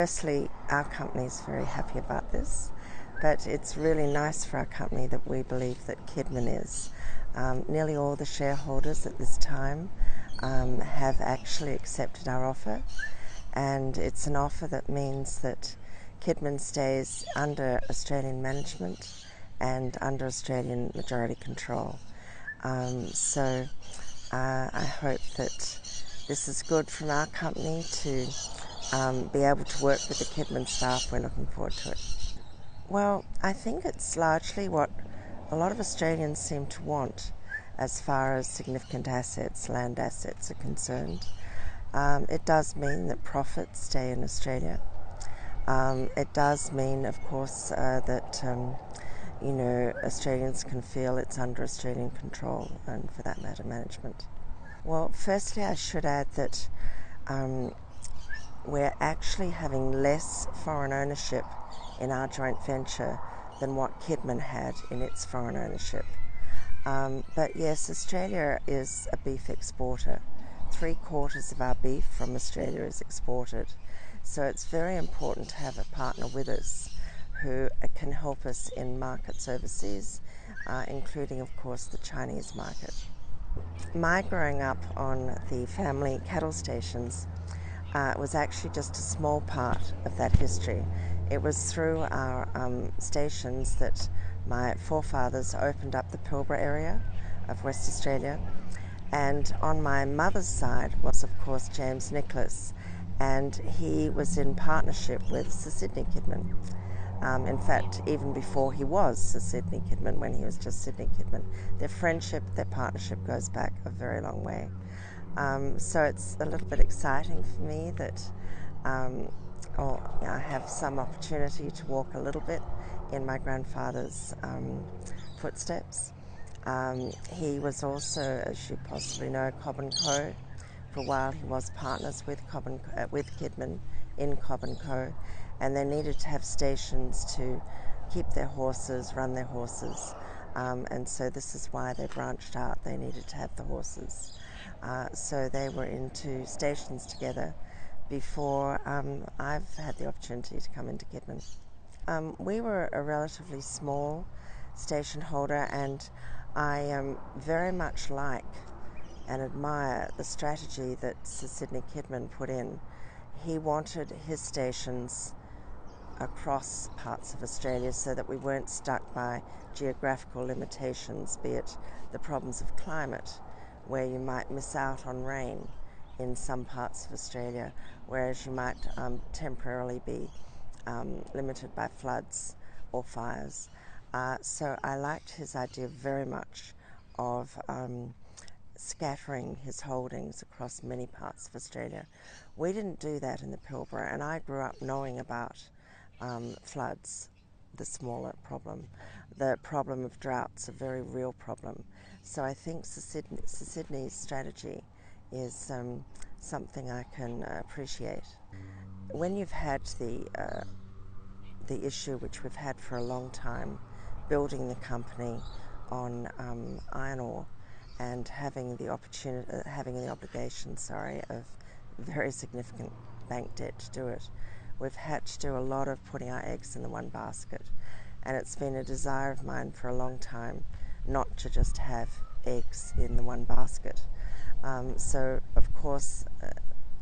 Firstly, our company is very happy about this, but it's really nice for our company that we believe that Kidman is. Nearly all the shareholders at this time have actually accepted our offer, and it's an offer that means that Kidman stays under Australian management and under Australian majority control. So I hope that this is good from our company to be able to work with the Kidman staff. We're looking forward to it. Well, I think it's largely what a lot of Australians seem to want as far as significant assets, land assets are concerned. It does mean that profits stay in Australia. It does mean, of course, that Australians can feel it's under Australian control and, for that matter, management. Well, firstly, I should add that we're actually having less foreign ownership in our joint venture than what Kidman had in its foreign ownership. But yes, Australia is a beef exporter. 3/4 of our beef from Australia is exported. So it's very important to have a partner with us who can help us in markets overseas, including, of course, the Chinese market. My growing up on the family cattle stations was actually just a small part of that history. It was through our stations that my forefathers opened up the Pilbara area of West Australia, and on my mother's side was, of course, James Nicholas, and he was in partnership with Sir Sydney Kidman. In fact, even before he was Sir Sydney Kidman, when he was just Sydney Kidman. Their friendship, their partnership goes back a very long way. So it's a little bit exciting for me that I have some opportunity to walk a little bit in my grandfather's footsteps. He was also, as you possibly know, Cobb & Co. For a while he was partners with Kidman in Cobb & Co. And they needed to have stations to keep their horses, run their horses. And so this is why they branched out. They needed to have the horses. So they were into stations together before I've had the opportunity to come into Kidman. We were a relatively small station holder, and I very much like and admire the strategy that Sir Sydney Kidman put in. He wanted his stations across parts of Australia so that we weren't stuck by geographical limitations, be it the problems of climate, where you might miss out on rain in some parts of Australia, whereas you might temporarily be limited by floods or fires. So I liked his idea very much of scattering his holdings across many parts of Australia. We didn't do that in the Pilbara, and I grew up knowing about floods, the smaller problem. The problem of droughts, a very real problem. So I think Sir Sydney's strategy is something I can appreciate. When you've had the issue which we've had for a long time, building the company on iron ore and having the obligation of very significant bank debt to do it, we've had to do a lot of putting our eggs in the one basket. And it's been a desire of mine for a long time not to just have eggs in the one basket. So, of course,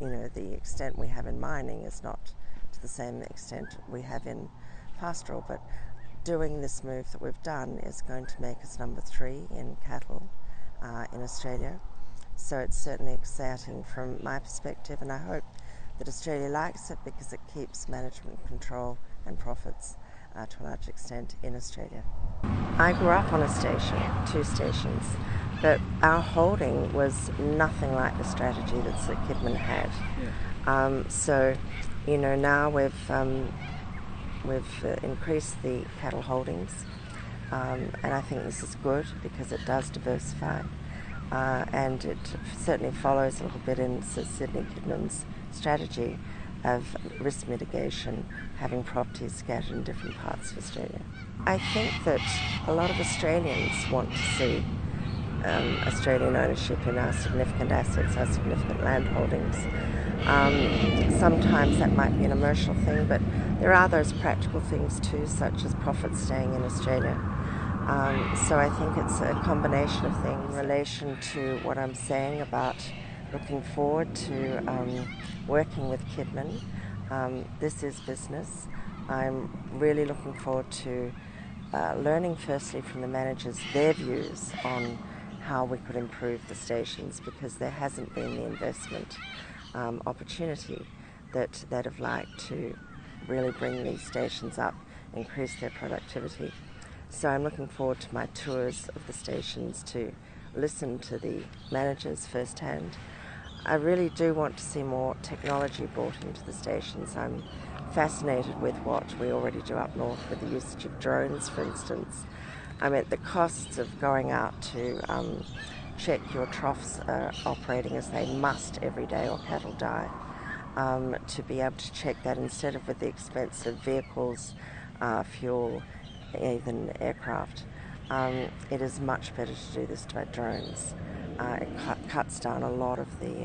the extent we have in mining is not to the same extent we have in pastoral, but doing this move that we've done is going to make us number 3 in cattle in Australia. So it's certainly exciting from my perspective, and I hope that Australia likes it because it keeps management control and profits to a large extent in Australia. I grew up on a station, 2 stations, but our holding was nothing like the strategy that Sir Kidman had. Yeah. So, now we've increased the cattle holdings, and I think this is good because it does diversify, and it certainly follows a little bit in Sir Sydney Kidman's strategy of risk mitigation, having properties scattered in different parts of Australia. I think that a lot of Australians want to see Australian ownership in our significant assets, our significant land holdings. Sometimes that might be an emotional thing, but there are those practical things too, such as profits staying in Australia. So I think it's a combination of things in relation to what I'm saying about looking forward to working with Kidman. This is business. I'm really looking forward to learning firstly from the managers their views on how we could improve the stations, because there hasn't been the investment opportunity that they'd have liked to really bring these stations up, increase their productivity. So I'm looking forward to my tours of the stations to listen to the managers firsthand. I really do want to see more technology brought into the stations. I'm fascinated with what we already do up north with the usage of drones, for instance. I mean, the costs of going out to check your troughs are operating as they must every day or cattle die. To be able to check that instead of with the expense of vehicles, fuel, even aircraft, it is much better to do this by drones. It cuts down a lot of the,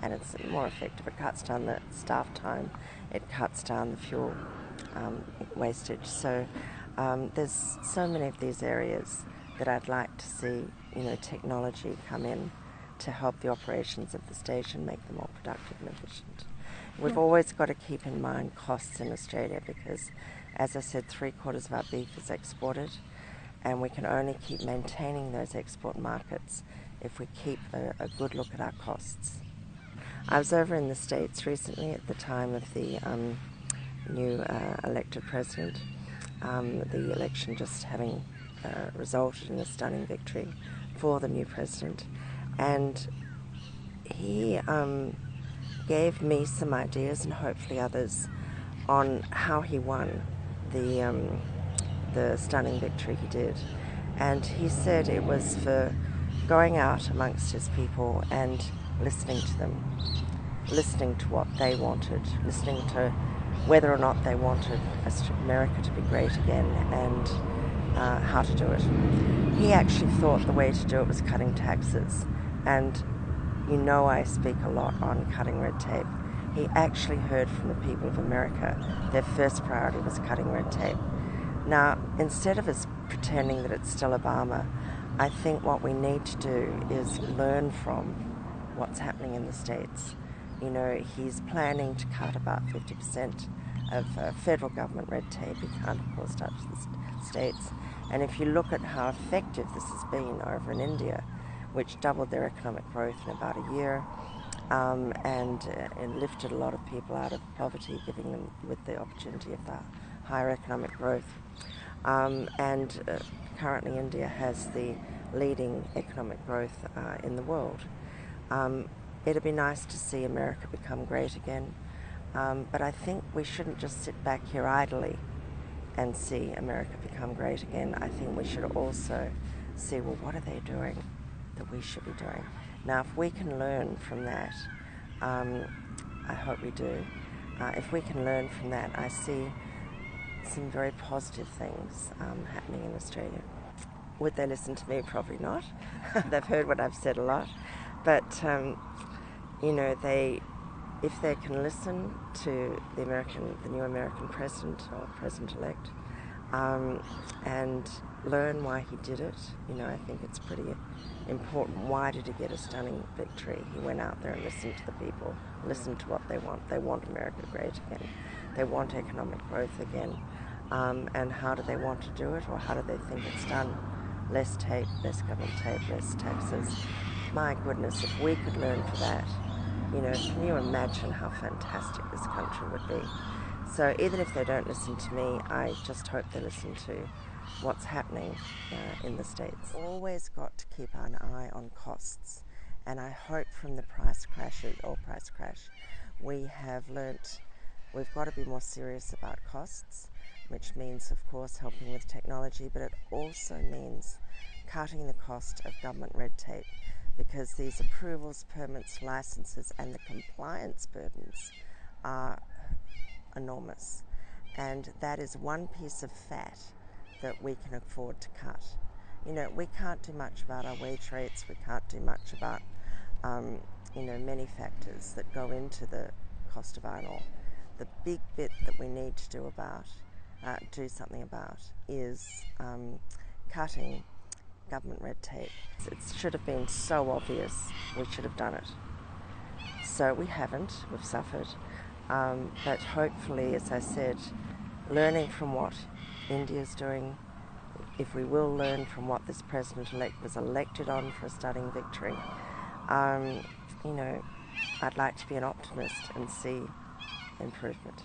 and it's more effective, it cuts down the staff time, it cuts down the fuel wastage. So there's so many of these areas that I'd like to see, technology come in to help the operations of the station, make them more productive and efficient. We've always got to keep in mind costs in Australia because, as I said, 3/4 of our beef is exported, and we can only keep maintaining those export markets if we keep a good look at our costs. I was over in the States recently at the time of the new elected president, the election just having resulted in a stunning victory for the new president, and he gave me some ideas and hopefully others on how he won the stunning victory he did. And he said it was for going out amongst his people and listening to them, listening to what they wanted, listening to whether or not they wanted America to be great again and how to do it. He actually thought the way to do it was cutting taxes, and I speak a lot on cutting red tape. He actually heard from the people of America their first priority was cutting red tape. Now, instead of us pretending that it's still Obama, I think what we need to do is learn from what's happening in the States. He's planning to cut about 50% of federal government red tape. He can't, of course, touch the states. And if you look at how effective this has been over in India, which doubled their economic growth in about a year, and lifted a lot of people out of poverty, giving them with the opportunity of the higher economic growth. Currently India has the leading economic growth in the world. It'd be nice to see America become great again, but I think we shouldn't just sit back here idly and see America become great again. I think we should also see, well, what are they doing that we should be doing? Now, if we can learn from that, I hope we do. If we can learn from that, I see some very positive things happening in Australia. Would they listen to me? Probably not. They've heard what I've said a lot. But, if they can listen to the new American president or president-elect, and learn why he did it, I think it's pretty important. Why did he get a stunning victory? He went out there and listened to the people, listened to what they want. They want America great again. They want economic growth again. And how do they want to do it, or how do they think it's done? Less tape, less government tape, less taxes. My goodness, if we could learn for that, can you imagine how fantastic this country would be? So even if they don't listen to me, I just hope they listen to what's happening in the States. Always got to keep an eye on costs, and I hope from the oil price crash, we have learnt we've got to be more serious about costs, which means, of course, helping with technology, but it also means cutting the cost of government red tape, because these approvals, permits, licenses, and the compliance burdens are enormous. And that is one piece of fat that we can afford to cut. We can't do much about our wage rates, we can't do much about many factors that go into the cost of iron ore. The big bit that we need to do something about is cutting government red tape. It should have been so obvious we should have done it. So we haven't, we've suffered. But hopefully, as I said, learning from what India's doing, if we will learn from what this president-elect was elected on for a stunning victory, I'd like to be an optimist and see improvement.